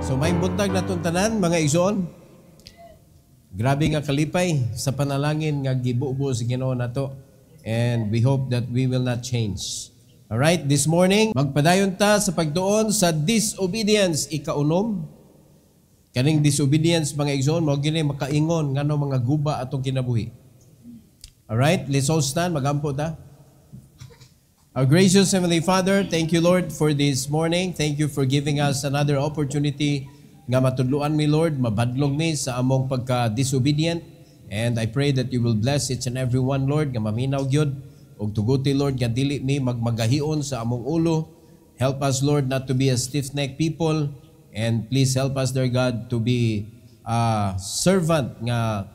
So may buntag na tanan mga igsoon. Grabe nga kalipay sa panalangin nga gibubo sa Ginoo nato. And we hope that we will not change. Alright, this morning, magpadayon ta sa pagtuon sa disobedience, ikaunom. Kaning disobedience mga igsoon, mao gini makaingon ngano mga guba atong kinabuhi. Alright, let's all stand, magampo ta. Our gracious Heavenly Father, thank you, Lord, for this morning. Thank you for giving us another opportunity nga matudluan mi, Lord, mabadlong mi sa among pagka-disobedient. And I pray that you will bless each and every one, Lord, nga maminaw gyud og tuguti, Lord, nga dili mi magmagahion sa among ulo. Help us, Lord, not to be a stiff-necked people. And please help us, dear God, to be a servant nga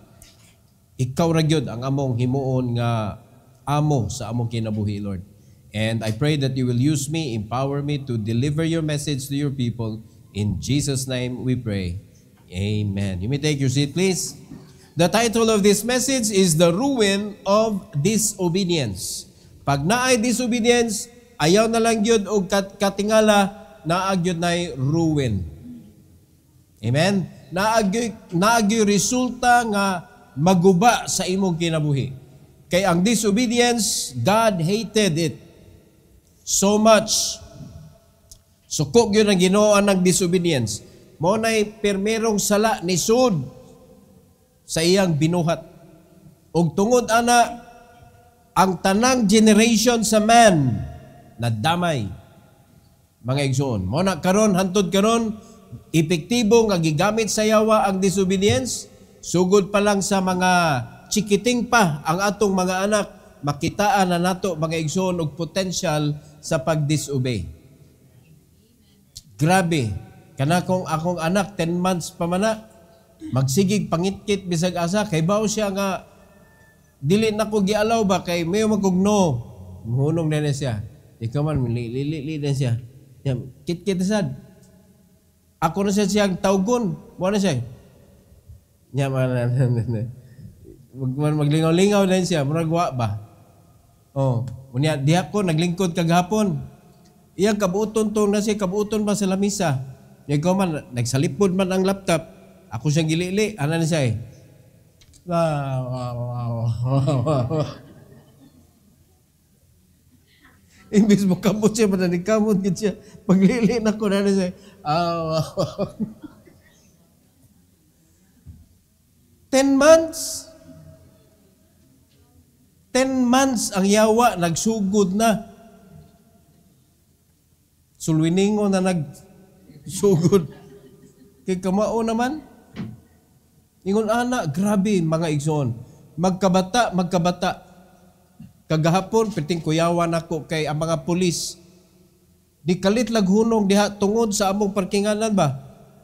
ikaw ra gyud ang among himuon nga amo sa among kinabuhi, Lord. And I pray that you will use me, empower me to deliver your message to your people. In Jesus' name we pray. Amen. You may take your seat, please. The title of this message is The Ruin of Disobedience. Pag naay disobedience, ayaw na lang yun o katingala, naagyo na'y ruin. Amen? Naagyo resulta nga maguba sa imong kinabuhi. Kay ang disobedience, God hated it so much. Sukok yun ang Ginoo ng disobedience. Mo na'y permerong sala ni sud sa iyang binuhat. Ug tungod ana, ang tanang generation sa man na damay. Mga igsoon. Mo na karon, hantod karon, epektibo nga gigamit sa yawa ang disobedience, sugod pa lang sa mga chikiting pa ang atong mga anak, makitaan na nato mga igsoon og potential sa pag-disobey. Grabe. Kana kung akong anak 10 months pa man na, magsigig pangitkit bisag asa kay bao siya nga dili na ko gialaw ba kay mayo magugno. Hunong na siya. Ikaw man lili na siya. Kit-kit sad. Ako na siyang tawgon. Mo na siya. Nya maglingaw-lingaw na siya, murag wa ba. Oh, unya diha ko naglingkod kagahapon. Iyang kabuuton to na siya kabuuton ba sa lamisa. Ikaw man nagsalipod man ang laptop. Ako siyang gilili, ana na siya eh. Imbis mo kamot siya, mananikamot siya. Paglili na ko na siya. 10 months. 10 months ang yawa, nagsugod na. Sulwiningo na nagsugod. Kay kamao naman. Ingon ana, grabe mga igsoon. Magkabata. Kagahapon, piting kuyawan ako kay ang mga pulis. Di kalit laghunong diha tungod sa among parkinganan ba?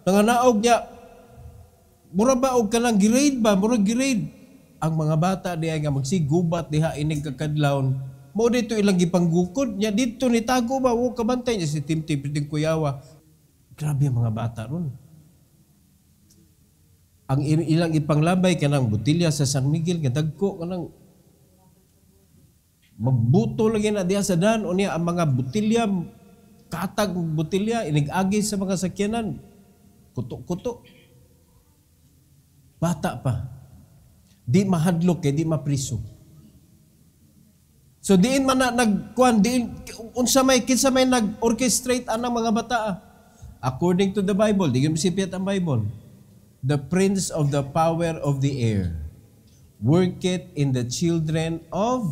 Nanganaog niya, mura ba og kanang grade ba? Mura grade. Ang mga bata diha nga magsigubat diha ining kakadlawon. Mo dito ilang gipanggukod niya dito ni tago ba wo kabantay niya si Timti piting kuyawa. Grabe ang mga bata ron. Ang ilang ipanglabay kanang butilya sa San Miguel nga dagko kanang magbuto lagi na diha sa daan o niya ang mga butilya katag butilya inigagi sa mga sakyanan. Kuto-kuto. Bata pa. Di mahadlok kay di mapriso. So diin man na nagkuan diin unsa may kinsa may nag-orchestrate anang mga bata. According to the Bible, di gyud sipyat ang Bible. The prince of the power of the air worketh in the children of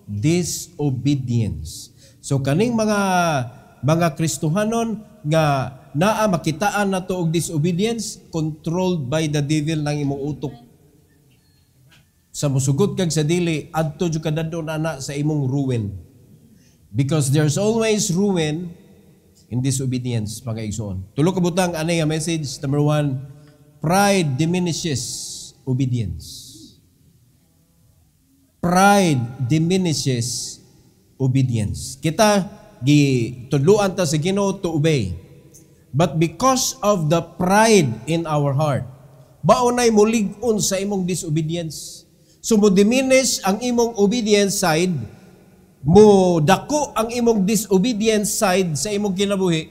disobedience. So kaning mga Kristohanon nga naa makitaan nato og disobedience, controlled by the devil nang imong utok. Sa musugot kag sa dili, adto jud kadadon ana sa imong ruin. Because there's always ruin in disobedience, mga igsoon. Tulo ka butang ani nga message. Number 1, pride diminishes obedience. Pride diminishes obedience. Kita gitudluan ta sa Ginoo to obey. But because of the pride in our heart, baunay mulig-on sa imong disobedience. So mo diminish ang imong obedience side, mo dako ang imong disobedience side sa imong kinabuhi,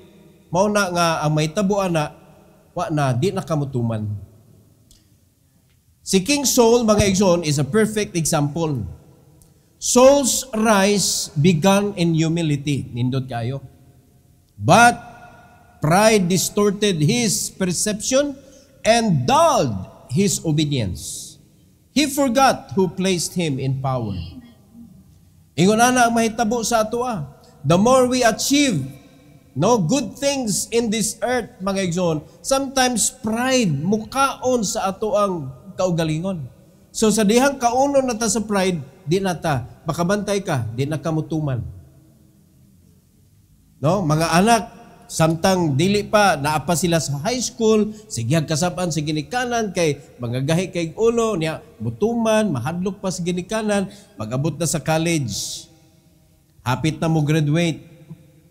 mao na nga ang mahitabuan na wa na, di na kamutuman. Si King Saul, mga igsoon, is a perfect example. Saul's rise began in humility. Nindot kayo. But pride distorted his perception and dulled his obedience. He forgot who placed him in power. Ingon ana ang mahitabo sa ato The more we achieve good things in this earth, mga igsoon, sometimes pride mukaon sa ato ang kaugalingon. So sa dihang kauno na ta sa pride, di na ta, makabantay ka, di na kamutuman. Mga anak, samtang dili pa, naapa sila sa high school, sigyag kasapan sa ginikanan, kay magagahi kay ulo, niya, mutuman, mahadlok pa sa ginikanan, pag-abot na sa college, hapit na mo graduate,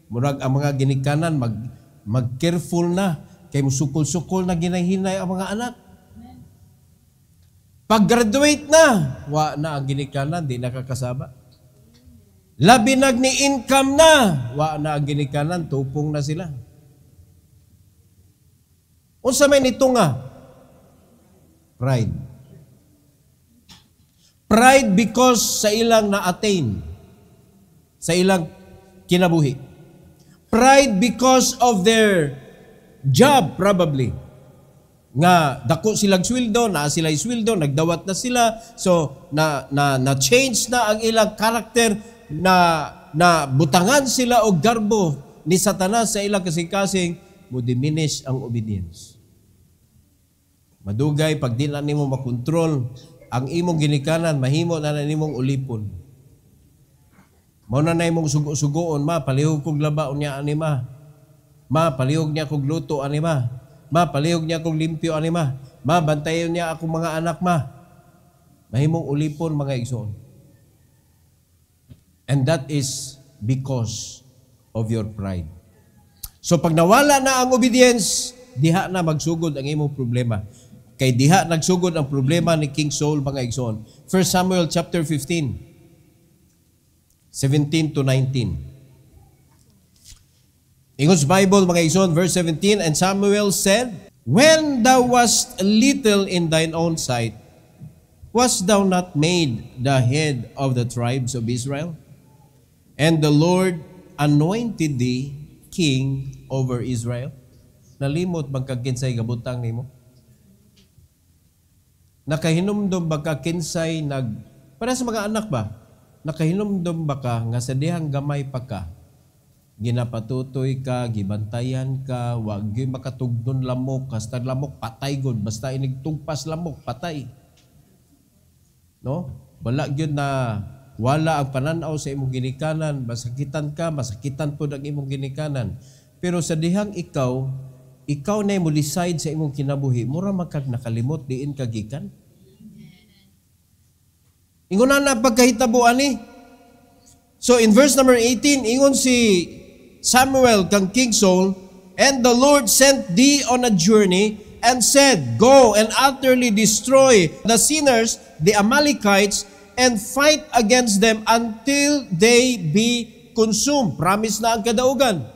murag ang mga ginikanan, mag-careful na, kay musukol-sukol na ginahinay ang mga anak. Pag-graduate na, wa na ang ginikanan, di nakakasaba. Labinag ni income na, wa na ang ginikanan, tupong na sila. Unsa may nito nga? Pride. Pride because sa ilang na-attain, sa ilang kinabuhi. Pride because of their job, probably. Nga dako silang sweldo, naa sila sweldo, nagdawat na sila, so na-change na ang ilang karakter, na butangan sila og garbo ni Satanas sa ilang kasing-kasing, mo diminish ang obedience. Madugay pag di na nimo makontrol ang imong ginikanan, mahimo na nimong ulipon. Mao na imong sugo-sugoon, ma palihog kog labaon niya ani ma palihog niya kog luto ani ma palihog niya kog limpyo ani ma bantayon niya akong mga anak mahimong ulipon, mga igsoon. And that is because of your pride. So pag nawala na ang obedience, diha na magsugod ang imong problema. Kay diha nagsugod ang problema ni King Saul, mga igsoon. 1 Samuel chapter 15, 17 to 19. Ingon's Bible, mga igsoon, verse 17, and Samuel said, when thou wast little in thine own sight, wast thou not made the head of the tribes of Israel? And the Lord anointed thee king over Israel. Nalimot magkakinsay gabutang nimo. Nakahinumdom ba ka kinsay para sa mga anak ba? Nakahinumdom ba ka nga sa dihang gamay pa ka, ginapatutoy ka, gibantayan ka, wag gyud makatugdon lamok, hasta lamok patay gud, basta inigtugpas lamok patay. Wala gyud na wala ang pananaw sa imong ginikanan, masakitan ka, masakitan po ang imong ginikanan. Pero sa dihang ikaw na mo decide sa imong kinabuhi, mura magkag nakalimot, diin kagikan. Ingon na pagkahitabo ani. So in verse number 18, ingon si Samuel kang King Saul, and the Lord sent thee on a journey and said, go and utterly destroy the sinners, the Amalekites, and fight against them until they be consumed. Promise na ang kadaugan.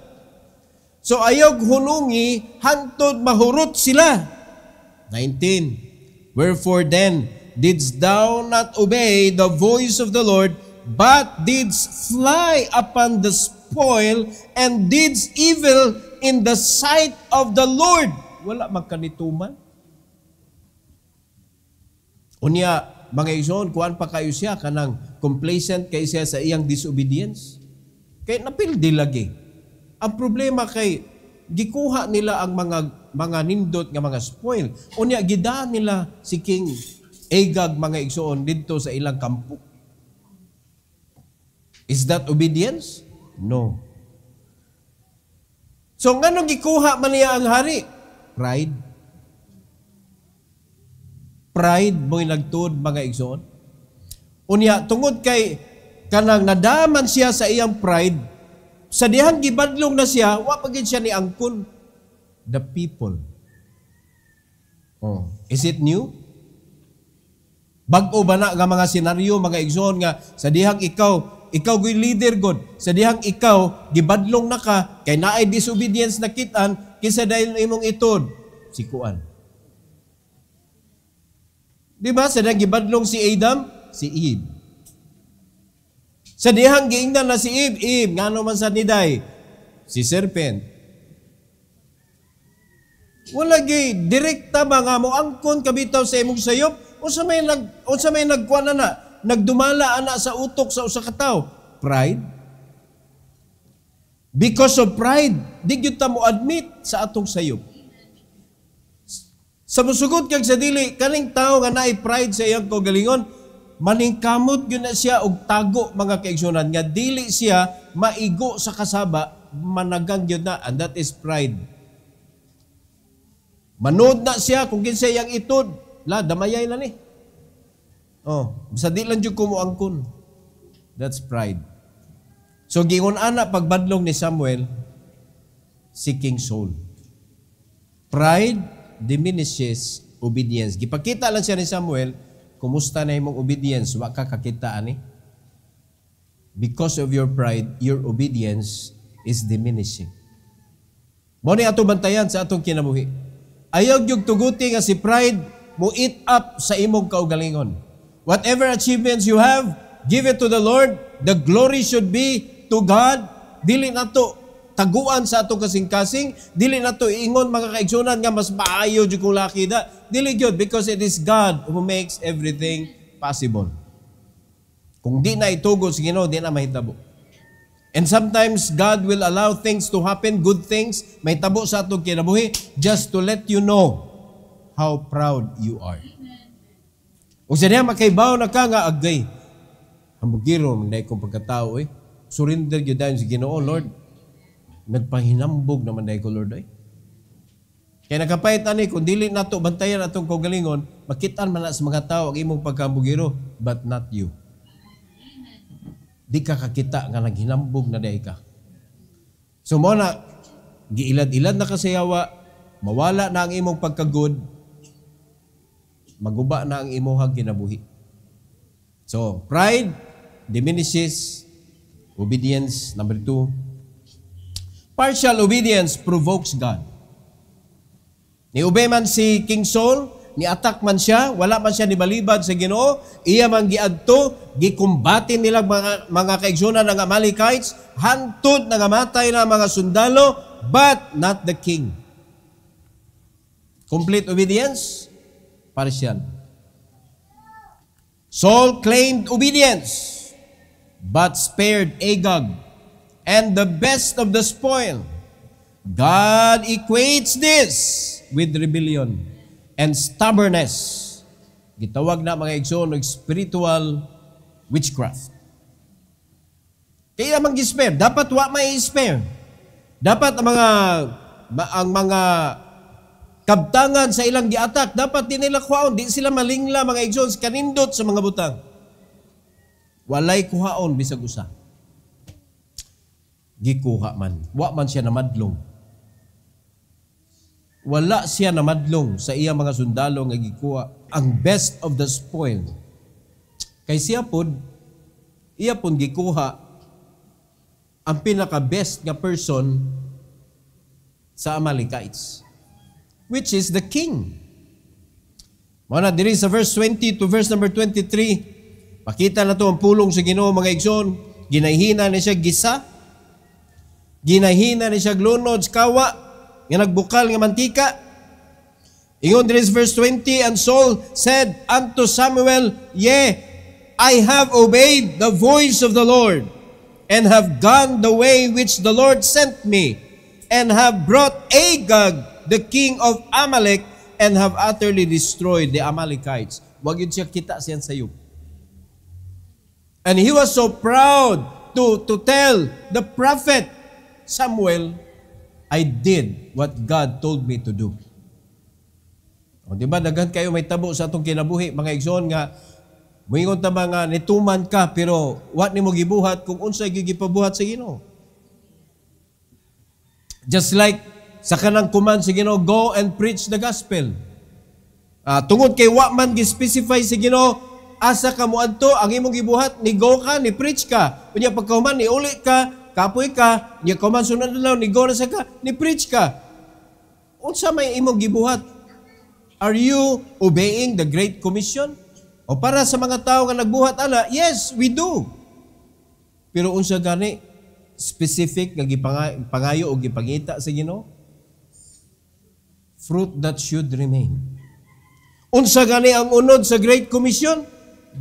So ayog hunungi, hantod mahurot sila. 19. Wherefore then didst thou not obey the voice of the Lord, but didst fly upon the spoil, and didst evil in the sight of the Lord? Wala magkanituman. Unya, mga igsoon, kuan pa kayo siya, kanang complacent kay siya sa iyang disobedience. Kay napildi lagi. Ang problema kay, gikuha nila ang mga nindot nga mga spoil. Unya, gidaan nila si King Agag, mga igsoon, dito sa ilang kampo. Is that obedience? No. So, nganong gikuha man niya ang hari? Pride. Pride mo'y nagtuod, mga igsoon. Unya, tungod kay kanang nadaman siya sa iyang pride, sa dihang gibadlong na siya, wapagin siya ni angkon the people. Is it new? Bag-o ba na nga mga senaryo, mga igsoon, nga sa dihang ikaw gay leader God, sa dihang ikaw gibadlong na ka kay naay disobedience na kitan, kinsa dahil imong itod si Kuan. Di ba? Sa gibadlong si Adam, si Eve. Sa dihang giingnan na si Eve, ngano man sa niday, si serpent. Wala gi direkta ba nga mo angkon kabitaw sa imong sayop? Unsa may nagkuan na nagdumala ana sa utok sa usa ka tawo? Pride. Because of pride, di gyud ta mo admit sa atong sayop. Sa musugod kag sa dili kaning tawo nga naay pride sa iyang kaugalingon, maningkamot gyud na siya og tago mga kaigsunan nga dili siya maigo sa kasaba, managang gyud na, and that is pride. Manood na siya kung kinsay yang itod, la damayay na ni. Sa di lang jud ko mo angkon. That's pride. So gingon ana pagbadlong ni Samuel, seeking soul. Pride diminishes obedience. Gipakita lang siya ni Samuel, kumusta na imong obedience, wa ka kakita ani. Because of your pride, your obedience is diminishing. Mo ni ato bantayan sa atong kinabuhi. Ayaw gyud tuguti nga si pride mo eat up sa imong kaugalingon. Whatever achievements you have, give it to the Lord. The glory should be to God. Dili nato taguan sa atong kasing-kasing, dili nato iingon mga kaigsunan nga mas maayo jud kung laki da. Dili gyud, because it is God who makes everything possible. Kung di na itugod sa Ginoo, di na mahitabo. And sometimes God will allow things to happen, good things, may tabo sa atong kinabuhi, just to let you know how proud you are. Kung siya makaibaw na ka nga agay, hambugiro, manday kong pagkatao, surrender yun dahil sa Ginoo, Lord, nagpahinambog naman dahil ko, Lord, Kaya nakapait ani, kung dili nato bantayan atong kaugalingon, makitaan man na sa mga tao ang imong pagkambugiro, but not you. Di ka kakita nga naghinambog na dahil ka. So mo na, giilad-ilad na kasayawa, mawala na ang imong pagkagod, maguba na ang imong kinabuhi. So, pride diminishes obedience. Number 2, partial obedience provokes God. Niubay man si King Saul, ni-attack man siya, wala man siya nibalibad sa Ginoo, iya man giadto, gikumbatin nila mga kaigsunan ng Amalekites, hantod nangamatay na mga sundalo, but not the king. Complete obedience, partial. Saul claimed obedience, but spared Agag and the best of the spoil. God equates this with rebellion and stubbornness. Gitawag na mga igsoon ng spiritual witchcraft. Kaya namang gi-spare. Dapat wa may spare. Dapat ang mga kabtangan sa ilang gi-attack, dapat din nila kuhaon. Di sila malingla mga igsoon kanindot sa mga butang. Walay kuhaon bisag usa. Gikuha man. Wa man siya namadlong. Wala siya namadlong sa iyang mga sundalo nga gikuha ang best of the spoil. Kay siya pod, iya pon gikuha ang pinaka-best nga person sa Amalekites, which is the king. Muna diri sa verse 20 to verse number 23, pakita na to ang pulong sa Ginoo mga igsoon. Ginahina ni siya gisa, ginahina ni siya glunod sa kawa, nga nagbukal nga mantika. Ingon diri sa verse 20, and Saul said unto Samuel, Yea, I have obeyed the voice of the Lord, and have gone the way which the Lord sent me, and have brought Agag, the king of Amalek, and have utterly destroyed the Amalekites. Wag yun siya kita siyan sayo. And he was so proud to tell the prophet Samuel, I did what God told me to do. O, diba, daghan kayo may tabo sa atong kinabuhi, mga igsoon nga, moingon ta nga nituman ka, pero what ni mo gibuhat kung unsay gigipabuhat sa Ginoo. Just like sa kanang command sa Ginoo, go and preach the gospel. Tungod kay wa man gi-specify sa Ginoo, asa ka mo adto, ang imong gibuhat, ni go ka, ni preach ka. Unya pagkahuman, ni uli ka, kapoy ka, niya kuman sunod na ni go na sa ka, ni preach ka. Unsa may imong gibuhat? Are you obeying the Great Commission? O para sa mga tao nga nagbuhat ana, yes, we do. Pero unsa gani specific nga gipangayo o gipangita sa Ginoo? Fruit that should remain. Unsa gani ang unod sa Great Commission?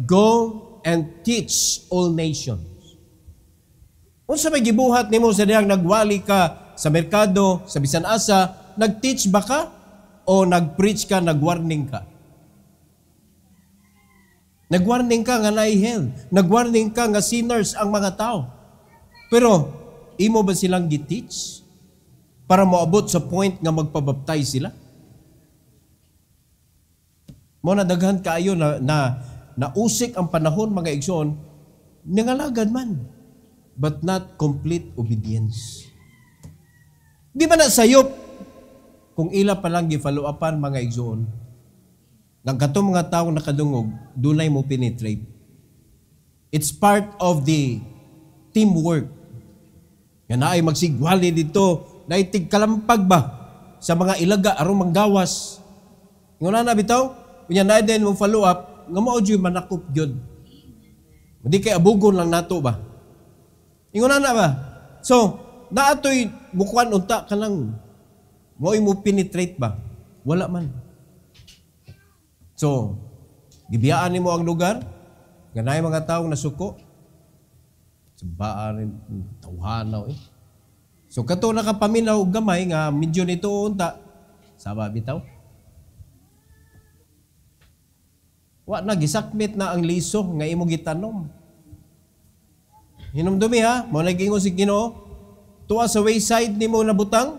Go and teach all nations. Unsa may gibuhat nimo sa dihang nagwali ka sa merkado, sa bisan asa, nag-teach ba ka o nag-preach ka, nag-warning ka? Nag-warning ka nga naay hell. Nag-warning ka nga sinners ang mga tao. Pero, imo ba silang gi-teach para moabot sa point nga magpabaptize sila? Mo na daghan kaayo na usik ang panahon, mga igsoon, nangalagad man, but not complete obedience. Di ba na sayop kung ila pa lang gi-follow upan, mga igsoon, ng katong mga taong nakadungog, dunay mo penetrate. It's part of the teamwork. Nga na ay magsigwali dito, naitig kalampag ba sa mga ilaga aron manggawas. Nguna na bitaw, kunya na din mo follow up, nga mao jud manakop gyud. Hindi kay abugon lang nato ba? Nguna na ba? So, naatoy bukuan unta kanang mo penetrate ba? Wala man. So, gibiyaan nimo ang lugar, ganay mga taong nasuko, sabaan, tawhanaw eh. So, kato nakapaminaw gamay nga medyo nito unta, saba bitaw. Wa na, gisakmit na ang liso nga imo gitanom. Hinumdumi ha, mo nagingon si Ginoo, tuwa sa wayside nimo nabutang,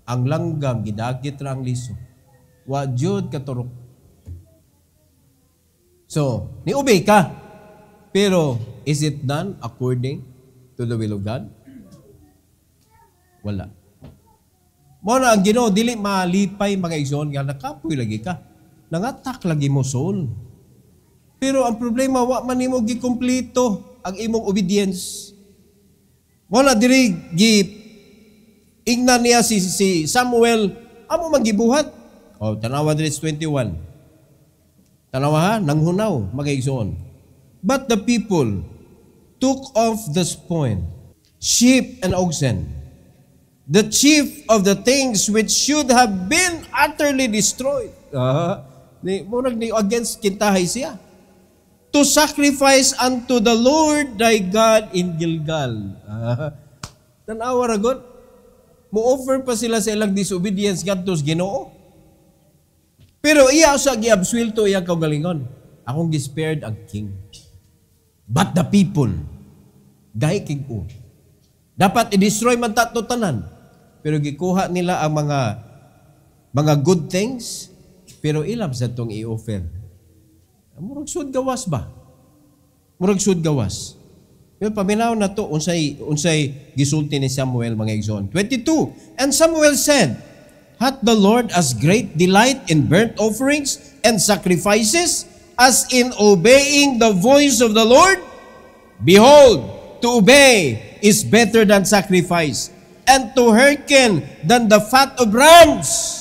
ang langgam, gidagit ra ang liso. Wa jud katurok. So, ni-obey ka. Pero, is it done according to the will of God? Wala. Muna ang Ginoo dili malipay mga igsoon nga nakapoy lagi ka. Nangatak lagi mo soul. Pero ang problema, wa man nimo gikumpleto ang imong obedience. Muna diri ingnan niya si Samuel, amo man gibuhat. O, tanawa diri 21. Tanawa ha, nanghunaw, mga igsoon. But the people took off the spoil, sheep and oxen, the chief of the things which should have been utterly destroyed. Murag ni against kintahay siya. To sacrifice unto the Lord thy God in Gilgal. Tanawa ragot, mo-offer pa sila sa ilang disobedience ngadto sa Ginoo. Pero iya sa giabswelto iya kaugalingon. Akong gispared ang king. But the people, dahi king-o. Dapat i-destroy man tato tanan. Pero gikuha nila ang mga good things, pero ilam sa itong i-offer. Murag sud gawas ba? Murag sud gawas. Pero paminaw na to, unsay gisulti ni Samuel, mga igsoon. 22, and Samuel said, hath the Lord as great delight in burnt offerings and sacrifices as in obeying the voice of the Lord? Behold, to obey is better than sacrifice, and to hearken than the fat of rams.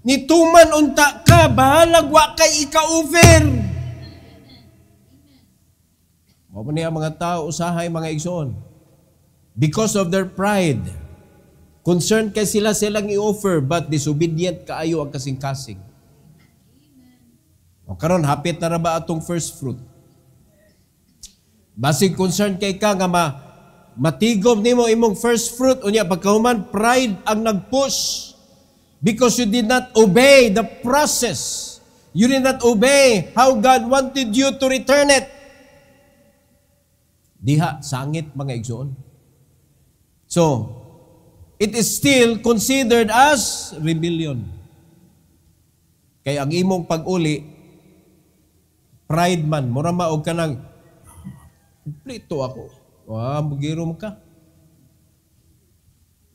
Nituman unta ka, bahalag wa kay ika-offer. Mao niya mga tao usahay, mga igsoon. Because of their pride, concerned kay sila silang i-offer, but disobedient kaayo ang kasing-kasing. O karon hapit na ra ba atong first fruit? Basig concerned kay ka nga matigom nimo imong first fruit, unya pagkahuman pride ang nag-push because you did not obey the process. You did not obey how God wanted you to return it. Diha sangit, mga igsoon. So, it is still considered as rebellion. Kaya ang imong pag-uli, pride man, mura maog ka ng, plito ako. Magiro mo ka.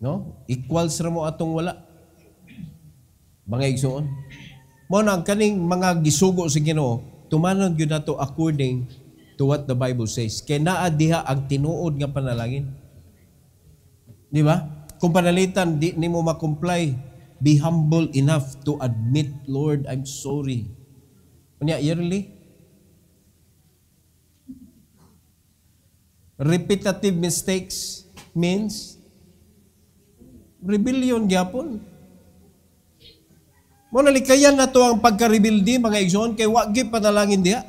No? Equals ra mo atong wala. Mga igsoon. Mo na ang kaning mga gisugo sa Ginoo, tumanon gyud nato according to what the Bible says. Kaya naa diha ang tinuod nga panalangin. Di ba? kung panalitan, di nimo ma-comply, be humble enough to admit, Lord, I'm sorry. Kunya, yearly? Repetitive mistakes means rebellion gyapon. Mo nalikayan na to ang pagka-rebelde, mga igsoon, kay wagi panalangin diha.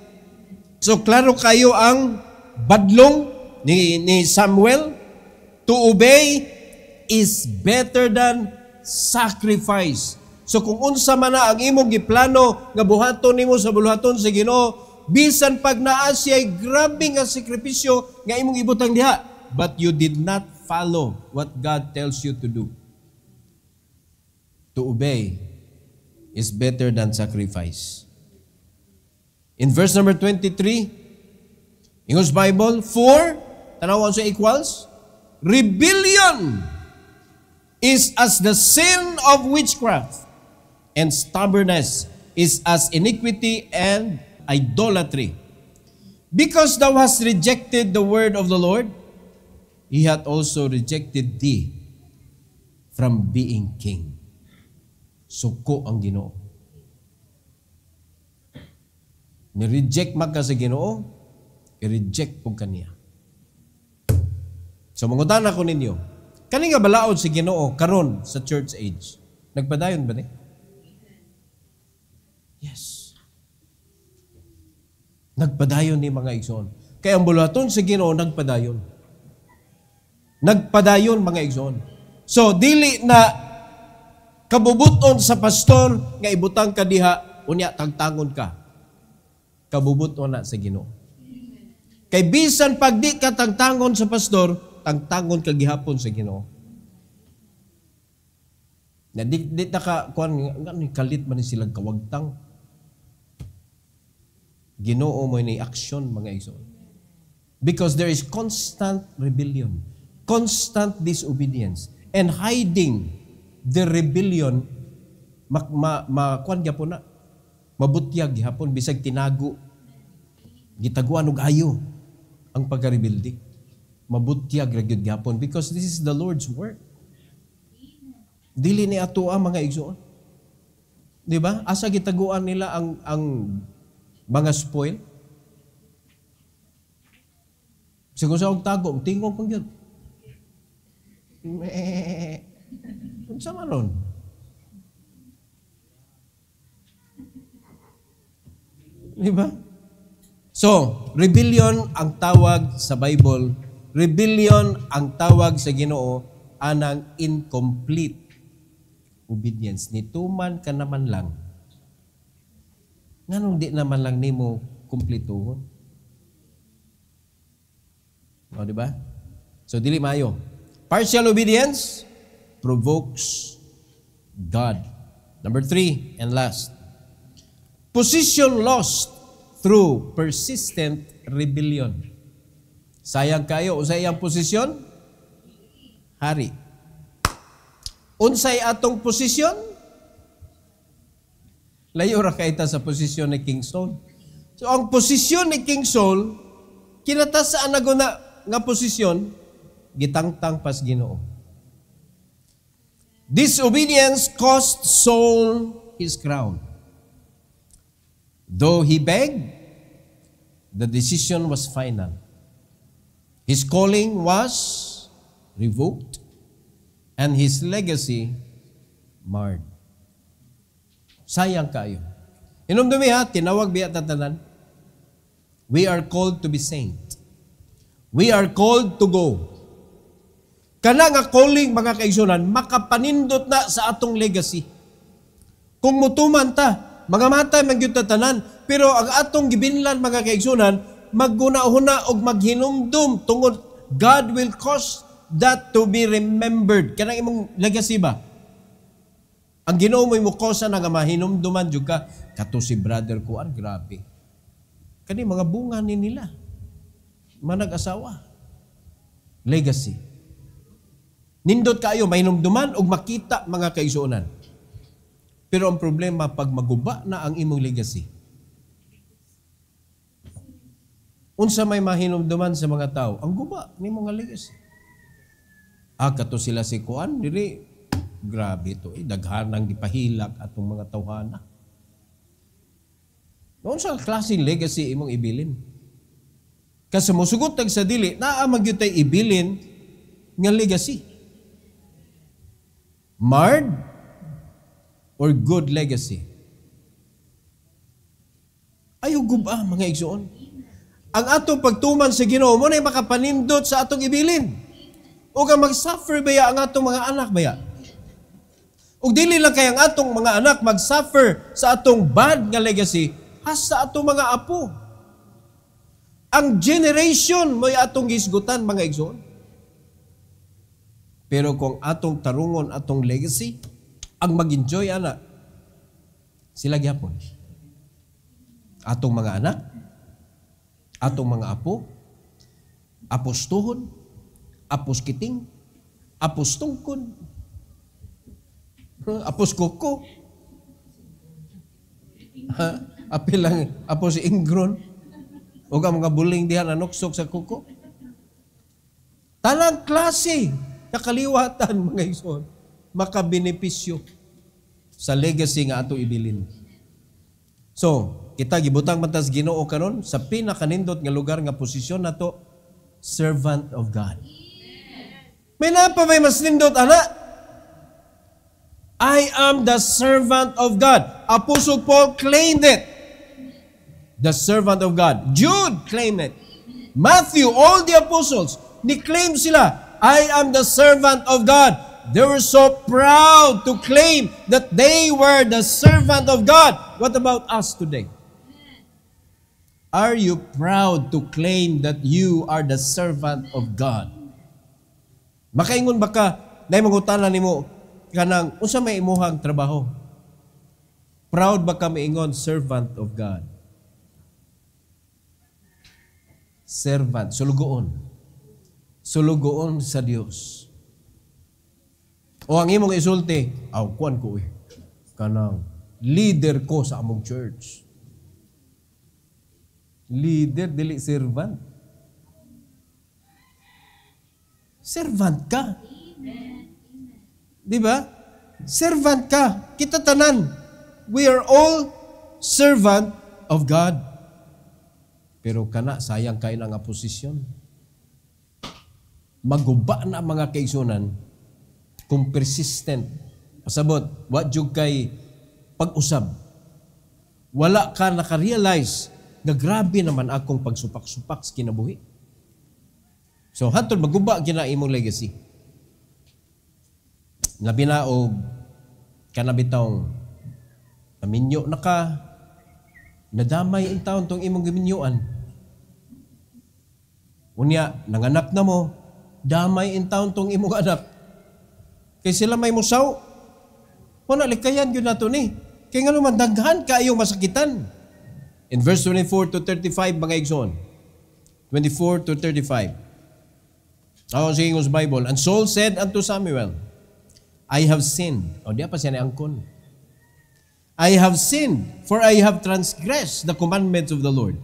So, klaro kayo ang badlong ni Samuel. To obey is better than sacrifice. So kung unsa man na ang imong giplano nga buhaton nimo sa buluhaton sa Ginoo, bisan pag naa siya'y grabe nga sakripisyo nga imong ibutang diha, but you did not follow what God tells you to do. To obey is better than sacrifice. In verse number 23, English Bible, for, tanawan sa equals, rebellion is as the sin of witchcraft, and stubbornness is as iniquity and idolatry. Because thou hast rejected the word of the Lord, he hath also rejected thee from being king. Suko ang Ginoo. Ni-reject magka sa Ginoo, i-reject po kaniya. So mangutan ako ninyo, kani nga balaod si Ginoo karon sa church age? Nagpadayon ba ni? Yes. Nagpadayon ni mga igsoon. Kaya ang bulaton si Ginoo nagpadayon. Nagpadayon mga igsoon. So dili na kabubuton sa pastor nga ibutang ka diha unya tagtangon ka. Kabubuton na sa Ginoo. Kay bisan pag di ka tagtangon sa pastor, tagtangon ka gihapon sa Ginoo. Na di ta ka kuan ngani kalit man ni silang kawagtang. Ginoo mo ni action mga igsoon. Because there is constant rebellion, constant disobedience, and hiding the rebellion kuan gyapon na mabutyag gihapon bisag tinago gitaguan og ayo ang pagkarebelde. Mabutyag ra gyud gihapon because this is the Lord's work. Dili ni ato ang mga igsoon. Di ba? Asa gitaguan nila ang mga spoil? Siguro sa og tago, tingog pang gyud. Unsa man ron? Di ba? So, rebellion ang tawag sa Bible. Rebellion ang tawag sa Ginoo anang incomplete obedience. Nituman ka naman lang. Nganong di naman lang nimo kumplituhon? O, di ba? So, dili maayo. Partial obedience provokes God. Number 3 and last. Position lost through persistent rebellion. Sayang kayo, unsay iyang posisyon? Hari. Unsay atong posisyon? Layo ra kay ta sa posisyon ni King Saul. So ang posisyon ni King Saul, kinatasaan na guna nga posisyon, gitangtang pas Ginoo. Disobedience cost Saul his crown. Though he begged, the decision was final. His calling was revoked and his legacy marred. Sayang kayo. Inumdumi ha, tinawag biya tatanan. We are called to be saint. We are called to go. Kana nga calling mga kaigsunan, makapanindot na sa atong legacy. Kung mutuman ta, mga matay magyud tatanan, pero ang atong gibinlan mga kaigsunan, magguna-huna og maghinumdum tungod God will cause that to be remembered. Kanang imong legacy ba? Ang Ginoo mo kosa na nga mahinumduman jud ka kato si brother ko grabe. Kani mga bunga ni nila. Manag-asawa. Legacy. Nindot kayo mahinumduman og makita mga kaigsuonan. Pero ang problema pag maguba na ang imong legacy. Unsa may mahinumduman sa mga tao, ang guba ni mga legacy. Kato sila si Kuan, dili, grabe to, daghanang gipahilak atong mga tawhana. Noon sa klaseng legacy imong ibilin. Kasi musugot tag sa dili, naamag yun tayo ibilin nga legacy. Marred or good legacy? Ayaw guba, mga igsoon. Ang atong pagtuman sa Ginoo mo na makapanindot sa atong ibilin. O nga mag-suffer baya ang atong mga anak baya. O dili lang kay ang atong mga anak mag-suffer sa atong bad nga legacy, has sa atong mga apo. Ang generation mo atong gisgutan, mga igsoon. Pero kung atong tarungon atong legacy, ang mag-enjoy ana, sila gyapon. Atong mga anak, atong mga apo, apos tuhod, apos kiting, apos tungkod, apos kuko, apil lang, apos ingron, o ka mga buling dihan nanuksok sa kuko. Tanang klase, nakaliwatan, mga igsoon, makabenepisyo sa legacy nga ato ibilin. So, kita gibutang mantas Ginoo karon sa pinakanindot nga lugar nga posisyon nato, servant of God. May napa may mas nindot ana? I am the servant of God. Apostle Paul claimed it. The servant of God. Jude claimed it. Matthew, all the apostles, ni-claim sila, I am the servant of God. They were so proud to claim that they were the servant of God. What about us today? Are you proud to claim that you are the servant of God? Makaingon ba ka, na mangutanan nimo kanang unsa may imuhang trabaho? Proud ba ka maingon servant of God? Servant, sulugoon. Sulugoon sa Dios. O ang imong isulti, kuan ko kanang leader ko sa among church. Leader, dili servant. Servant ka. Di ba? Servant ka. Kita tanan. We are all servant of God. Pero kana, sayang kayo nga posisyon. Maguba na mga kaisunan kung persistent. Pasabot, what jug kay pag-usab. Wala ka nakarealize na grabe naman akong pagsupak-supak sa kinabuhi. So, hantod maguba gina imong legacy. Nabinaog, kanabitong, naminyo na ka, nadamay in taon tong imong gaminyuan. Unya, nanganak na mo, damay in taon tong imong anak. Kay sila may musaw, wala likayan yun nato ni. Kaya nga naman, daghan kayong masakitan. In verse 24 to 35, mga igsoon. 24 to 35. Ako sa English Bible. And Saul said unto Samuel, I have sinned. O, diya pa siya niangkon. I have sinned, for I have transgressed the commandments of the Lord,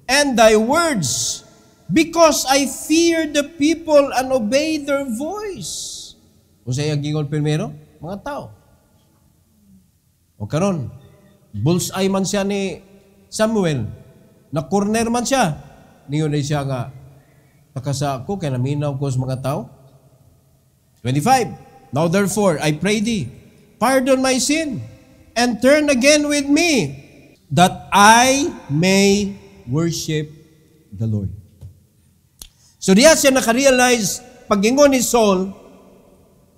and thy words, because I fear the people and obey their voice. O sa iyang gingon primero, mga tao. O karon, bullseye man siya ni Samuel, na corner man siya, niyon na siya nga, nakasa ako, kaya naminaw ko sa mga tao. 25, Now therefore, I pray thee, pardon my sin, and turn again with me, that I may worship the Lord. So diya siya nakarealize, pag-ingon ni Saul,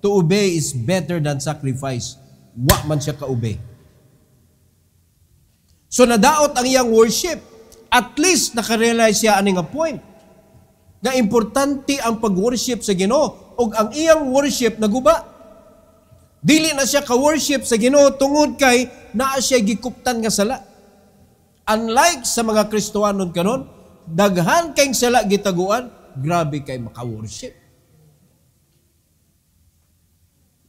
to obey is better than sacrifice. Wa man siya ka-obey. So nadaot ang iyang worship. At least nakarealize siya aning nga point na importante ang pag-worship sa Ginoo ug ang iyang worship naguba. Dili na siya ka-worship sa Ginoo tungod kay naa siya gikuptan nga sala. Unlike sa mga Kristohanon karon, daghan kay sala gitaguan, grabe kay maka-worship.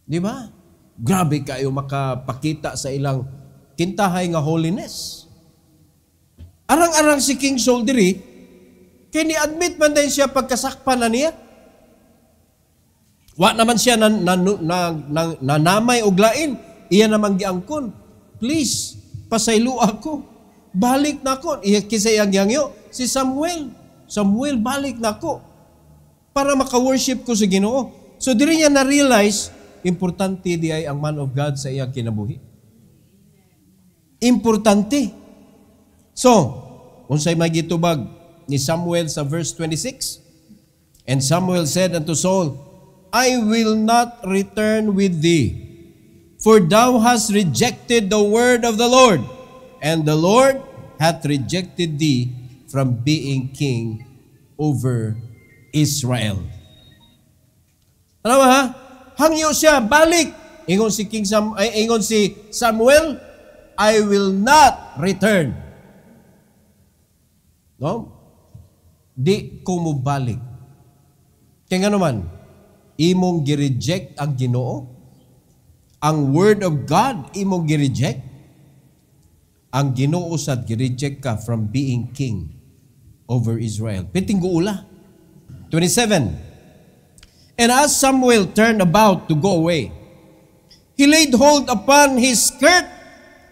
Di ba? Grabe kayo makapakita sa ilang kintahay nga holiness. Arang-arang si King Saul diri, kaya ni-admit man din siya pagkasakpan na niya. Wa naman siya nanamay og lain. Iya naman giangkon. Please, pasaylo ako. Balik na ako. Kisa iyang yangyo, si Samuel. Samuel, balik na ako. Para maka-worship ko sa Ginoo. So, diri niya na-realize, importante di ay ang man of God sa iyang kinabuhi. Importante. So, unsay magitubag ni Samuel sa verse 26? And Samuel said unto Saul, I will not return with thee, for thou hast rejected the word of the Lord, and the Lord hath rejected thee from being king over Israel. Ano ha? Hangyo siya, balik. Ingon si Samuel, I will not return. No? Di ko mo balik. Kaya nga naman, imong gi-reject ang Ginoo, ang word of God imong gi-reject, ang Ginoo sad gi-reject ka from being king over Israel. Piting guula. 27. And as Samuel turned about to go away, he laid hold upon his skirt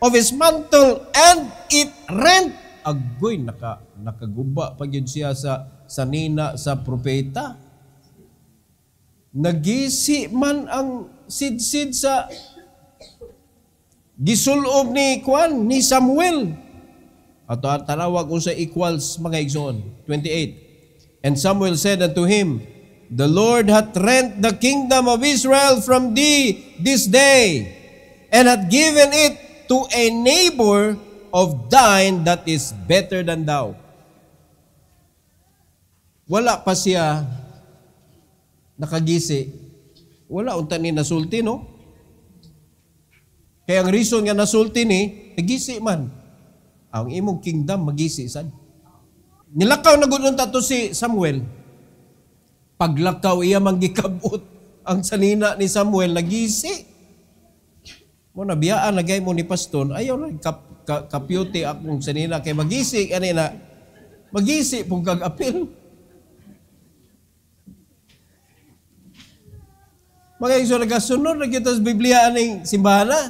of his mantle, and it rent. Agoy, nakaguba pa yun siya sa nina sa propeta. Nagisi man ang sidsid sa gisulob ni Samuel. At tanawag ko sa equals mga igsoon. 28. And Samuel said unto him, The Lord hath rent the kingdom of Israel from thee this day, and hath given it to a neighbor of thine that is better than thou. Wala pa siya nakagisi. Wala unta ni nasulti, no? Kaya ang reason nga nasulti ni, nagisi man. Ang imong kingdom magisi sad. Nilakaw na gudon to si Samuel. Paglakaw iya manggikabot ang sanina ni Samuel nagisi. Mo nabiyaan lagay mo ni pastor, ayaw na kapyuti akong sanina kay magisi kanina. Magisi pug kag-apil. Mga igsoon, nagasunod na kita sa Biblia aning simbahan na.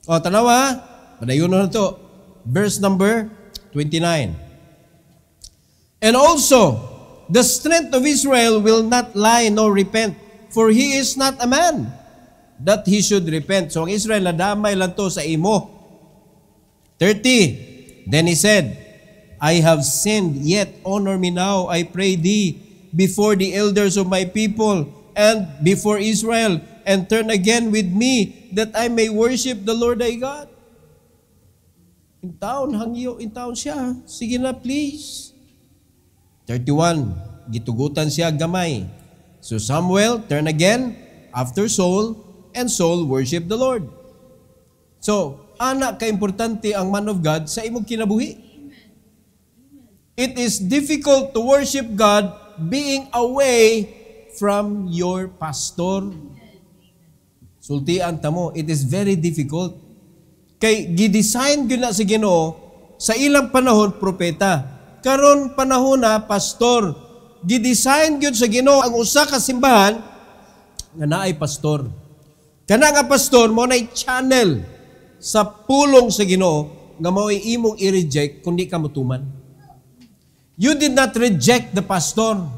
O, tanawa, padayon na ito. Verse number 29. And also, the strength of Israel will not lie nor repent, for he is not a man, that he should repent. So, ang Israel, nadamay lang to sa imo. 30. Then he said, I have sinned, yet honor me now, I pray thee, before the elders of my people, and before Israel, and turn again with me, that I may worship the Lord thy God. In town, hangyo, in town siya. Sige na, please. 31, gitugutan siya gamay. So Samuel turned again after Saul, and Saul worshiped the Lord. So, anak ka-importante ang man of God sa imong kinabuhi. It is difficult to worship God being away from your pastor. Sultian ta mo, it is very difficult. Kay gidesign gyud na sa Ginoo sa ilang panahon propeta. Karon panahon na pastor. Gidesign gyud sa Ginoo ang usa ka simbahan nga naay pastor. Kana nga pastor mo nay channel sa pulong sa Ginoo nga mao'y imong i-reject kundi ka mutuman. You did not reject the pastor.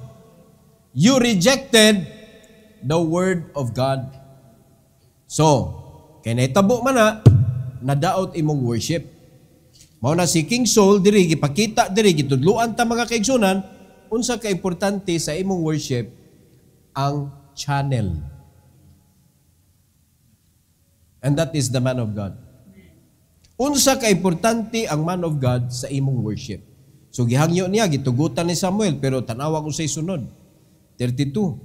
You rejected the word of God. So, kay naitabo man na, nadaot imong worship. Mao na si King Saul, diri gipakita, diri gitudluan ta mga kaigsunan, unsa ka importante sa imong worship, ang channel. And that is the man of God. Unsa ka importante ang man of God sa imong worship. So, gihangyo niya, gitugutan ni Samuel, pero tanawa ko sa sunod. 32.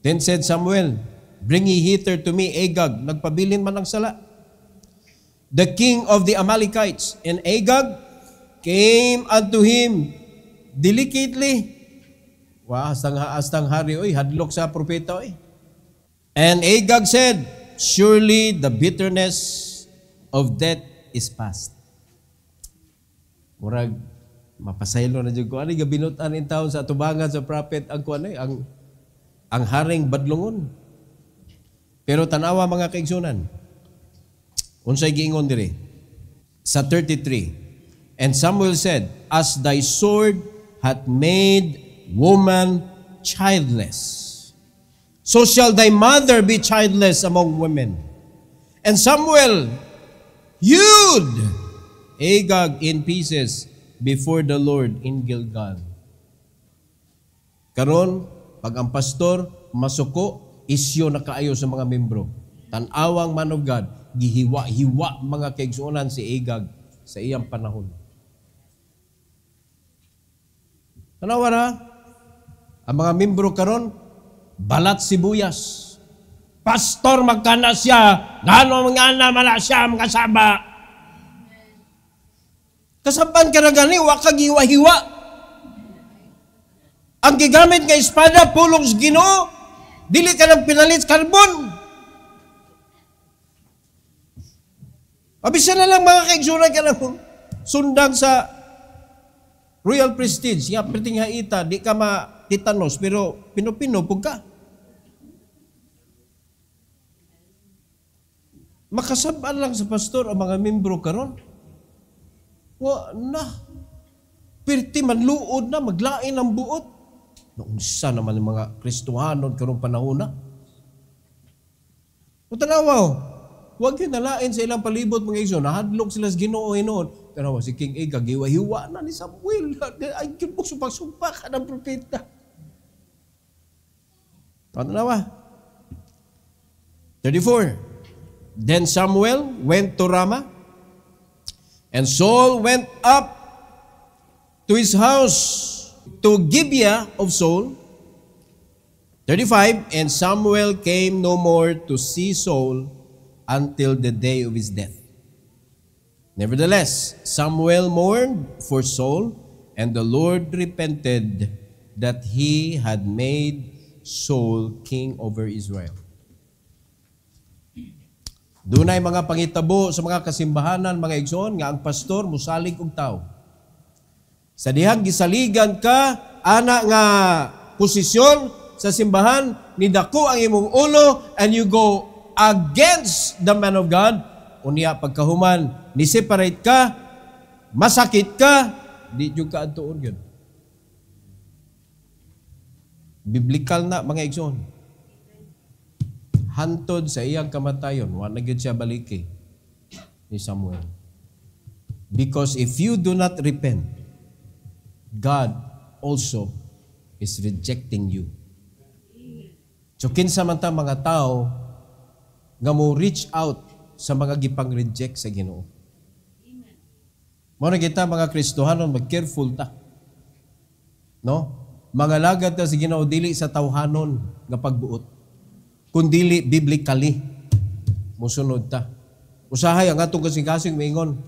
Then said Samuel, Bring ye hither to me Agag. Nagpabilin man ang sala. The king of the Amalekites. And Agag came unto him delicately. Wow, astang hari, oy, hadlok sa propeta, oy. And Agag said, Surely the bitterness of death is past. Murag, mapasaylo na dyan ko. Ano yung binutan in taon sa tubangan sa prophet ang kuan ang haring badlongon. Pero tanawa mga kaigsunan, unsay giingon diri sa 33. And Samuel said, as thy sword hath made woman childless, so shall thy mother be childless among women. And Samuel hewed Agag in pieces before the Lord in Gilgal. Karon, pag ang pastor masuko, isyo na kaayo sa mga membro. Tanawang man of God, gihiwa-hiwa mga kaigsuonan si Agag sa iyang panahon. Tanawa na, ang mga membro karon, balat sibuyas. Pastor, magkana siya, gano'ng mga na siya, mga saba. Kasaban ka na gani, wakag hiwa-hiwa. Ang gigamit nga espada, pulong sa Ginoo, dili ka ng pinalit karbon. Abisa na lang mga kaigsunan ka ng sundang sa Royal Prestige, nga perting haita, di ka matitanos, pero pinupino po ka. Makasabaan lang sa pastor ang mga membro karon. Wa na. Perti manluod na, maglain ang buot. Naunsa naman yung mga Kristohanon karong panahon na. O tanawaw, huwag yun nalain sa ilang palibot mga iso. Nahadlok sila sa Ginoo hinon. Tanawa, si King Agag, hiwa na ni Samuel. Ay, yun po, sumpak-sumpak ka ng propeta. Tanawa. 34. Then Samuel went to Ramah, and Saul went up to his house to Gibeah of Saul. 35. And Samuel came no more to see Saul until the day of his death. Nevertheless, Samuel mourned for Saul, and the Lord repented that he had made Saul king over Israel. Dunay mga pangitabo sa mga kasimbahanan, mga igsoon, nga ang pastor musalig og tao. Sa dihang gisaligan ka, ana nga posisyon sa simbahan, nidako ang imong ulo, and you go against the man of God, unya pagkahuman, ni-separate ka, masakit ka, di jud ka adtuon yun. Biblical na mga igsoon. Hantod sa iyang kamatayon, wa na gyud siya baliki ni Samuel. Because if you do not repent, God also is rejecting you. So kinsa man ta mga tao nga mo reach out sa mga gipang-reject sa Ginoo. Mo na kita mga Kristohanon, mag-careful ta. No? Mga lagad ta sa Ginoo dili sa tawhanon nga pagbuot, kundili biblically musunod ta. Usahay ang atong kasing-kasing maingon,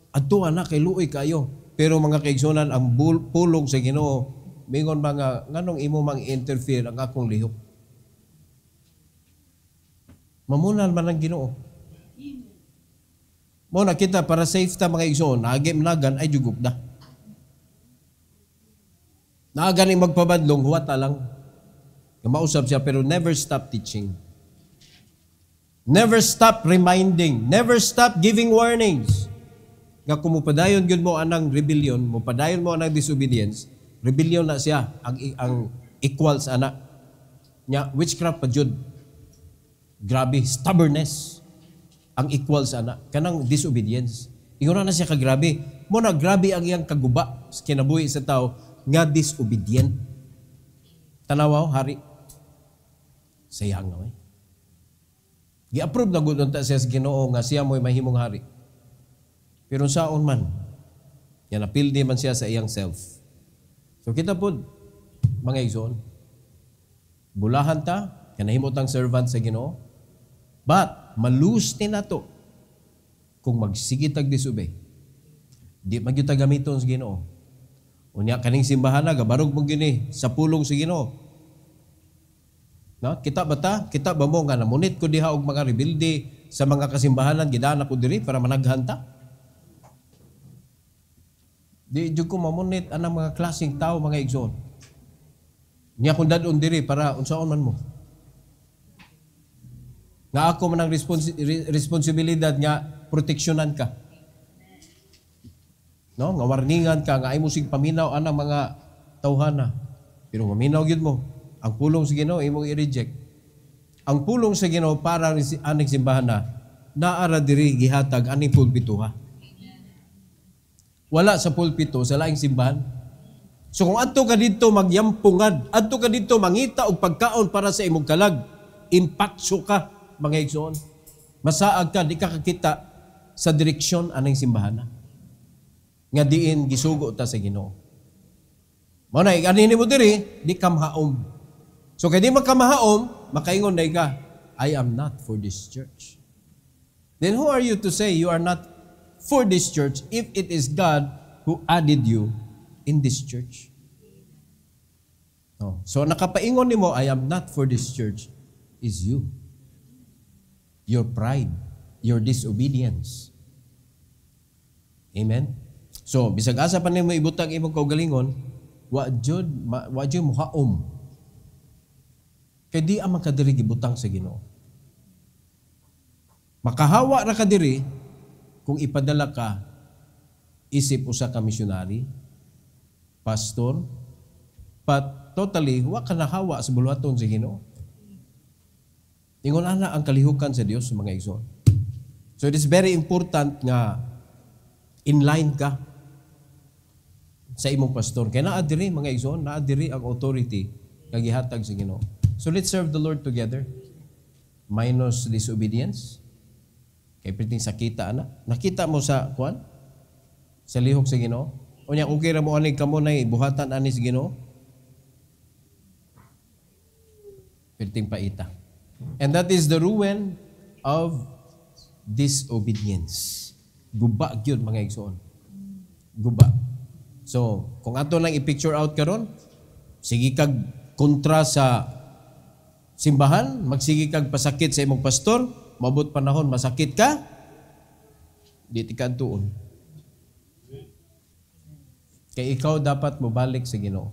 adto anak kay luoy kayo. Pero mga kaigsunan, ang pulong sa Ginoo maingon mga nganong imo mang interfere ang akong lihok. Mamunan man ang Ginoo. Mo na kita para safe ta mga igsoon, nagan ay jugog da. Naagan ang magpabadlong, huwata lang. Mausap siya, pero never stop teaching. Never stop reminding. Never stop giving warnings. Nga kung mupadayon yun mo anang rebellion, mupadayon mo anang disobedience, rebellion na siya, ang equal sa anak. Nya, witchcraft pa jud. Grabe, stubbornness. Ang equal sa anak. Kanang disobedience. Ingon na siya kagrabe. Muna, grabe ang iyang kaguba sa kinabuhi sa tao nga disobedient. Tanawaw, hari. Sayang nga, gi-approve na gudon ta siya sa Ginoo nga siya mo'y mahimong hari. Pero saon man, yan napildi man siya sa iyang self. So kita po, mga igsoon, bulahan ta, kanahimot ang servant sa Ginoo, but malus ni nato kung magsigit ag disobey. Di magyuta gamiton sa Ginoo. Unya kaning simbahan na gabarog mo gini sa pulong sa Ginoo. No? Kita ba ta? Kita ba mo nga namunit ko diha og mga rebelde sa mga kasimbahanan gidana ko diri para managhanta? Di jud ko mamunit anang mga klaseng tao mga igsoon. Niya kung dadon diri para unsaon man mo. Nga ako man ang responsibilidad nga proteksyonan ka. No, nga warningan ka nga ay mo sig paminaw anang mga tawhana. Pero maminaw gyud mo, ang pulong sa Ginoo imong i-reject. Ang pulong sa Ginoo para aning simbahan na naara diri gihatag aning pulpito ha. Wala sa pulpito sa laing simbahan. So kung adto ka dito magyampungan, adto ka dito mangita og pagkaon para sa imong kalag, impakso ka mga igsoon. Masaag ka, di ka kakita sa direksyon aning simbahan nga diin gisugo ta sa Ginoo. Mao na ani mo diri, di ka mahaom. So kay di man ka mahaom, makaingon day ka, I am not for this church. Then who are you to say you are not for this church if it is God who added you in this church? No. So nakapaingon nimo, I am not for this church, is you. Your pride, your disobedience. Amen? So, bisag asa pa nimo ibutang imong kaugalingon, wa jud mo haom. Kay di ang makadiri gibutang sa Ginoo. Makahawa ra ka diri kung ipadala ka isip usa ka missionary, pastor, but totally wa ka nahawa sa buluhaton sa Ginoo. Ingon ana ang kalihukan sa Dios mga igsoon. So it is very important nga in line ka sa imong pastor. Kaya naa diri mga igsoon, naa diri ang authority nga gihatag sa Ginoo. So let's serve the Lord together. Minus disobedience. Kay priting sakita ana. Nakita mo sa kuan? Sa lihok sa Ginoo. Unya okay ra mo ani kamo nay buhatan ani sa Ginoo. Priting paita. And that is the ruin of disobedience. Guba gyud mga igsoon. Guba. So, kung ato lang i-picture out karon, sige kag kontra sa simbahan, magsige kag pasakit sa imong pastor, mabot panahon masakit ka, di ti ka tuon. Kay ikaw dapat mobalik sa Ginoo.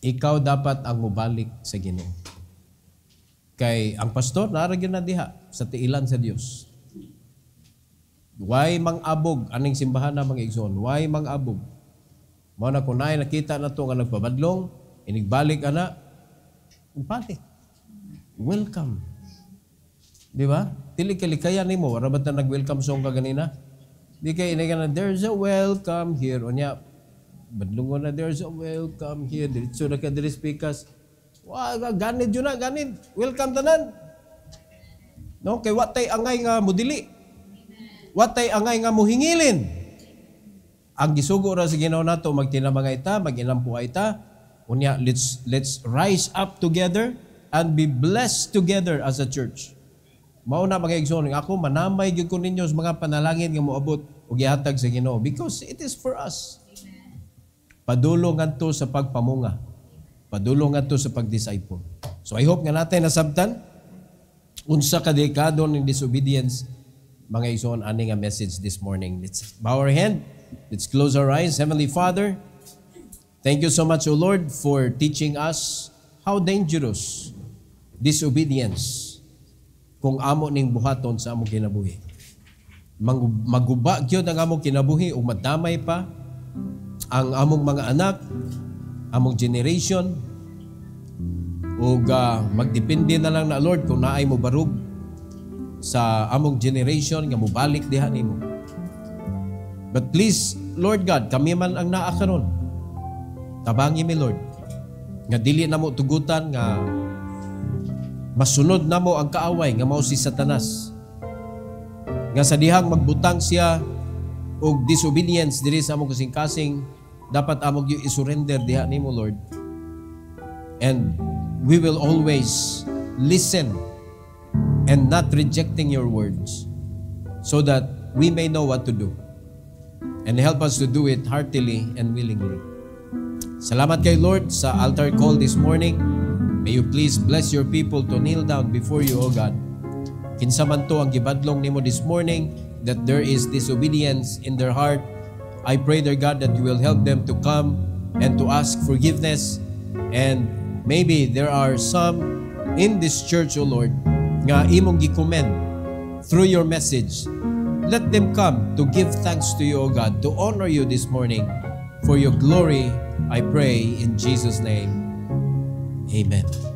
Ikaw dapat ang mubalik sa Ginoo. Kay ang pastor naara gyud na diha sa tiilan sa Dios. Why mang-abog aning simbahan na mga igsoon? Why mang-abog? Mao na kunay nakita na to nga nagpabadlong, inigbalik ana, balik. Welcome. Di ba? Dili kalikaya nimo, rabat na nag-welcome song ka ganina. Di kay ini kana there's a welcome here. Unya badlungon na there's a welcome here. Diretso na ka diri speakers. Wa ganid jud na ganid. Welcome tanan. No, kay watay angay nga mudili. Watay angay nga muhingilin. Ang gisugo ra sa Ginoo nato magtinabangay ta, maginampuay ta. Unya let's rise up together and be blessed together as a church. Mao na mga igsoon, ako manamay gyud ko ninyo sa mga panalangin nga moabot ug gihatag sa Ginoo because it is for us. Padulong ngadto sa pagpamunga. Padulong ngadto sa pagdisciple. So I hope nga natin nasabtan unsa ka dekado ning disobedience mga igsoon ani nga message this morning. Let's bow our head. Let's close our eyes. Heavenly Father, thank you so much, O Lord, for teaching us how dangerous disobedience kung amo ning buhaton sa among kinabuhi. Maguba gyud ang among kinabuhi ug madamay pa ang among mga anak, among generation, ug magdepende na lang na Lord kung naay mo barug sa among generation nga mobalik diha nimo. But please, Lord God, kami man ang naa karon. Tabangi mi Lord nga dili namo tugutan nga masunod namo ang kaaway nga mao si Satanas. Nga sa dihang magbutang siya og disobedience diri sa among kasing-kasing, dapat among i-surrender diha nimo Lord. And we will always listen and not rejecting your words so that we may know what to do. And help us to do it heartily and willingly. Salamat kay Lord sa altar call this morning. May you please bless your people to kneel down before you, O God. Kinsa man to ang gibadlong nimo this morning that there is disobedience in their heart, I pray, dear God, that you will help them to come and to ask forgiveness. And maybe there are some in this church, O Lord, nga imong gi-commend through your message. Let them come to give thanks to you, O God, to honor you this morning. For your glory, I pray in Jesus' name. Amen.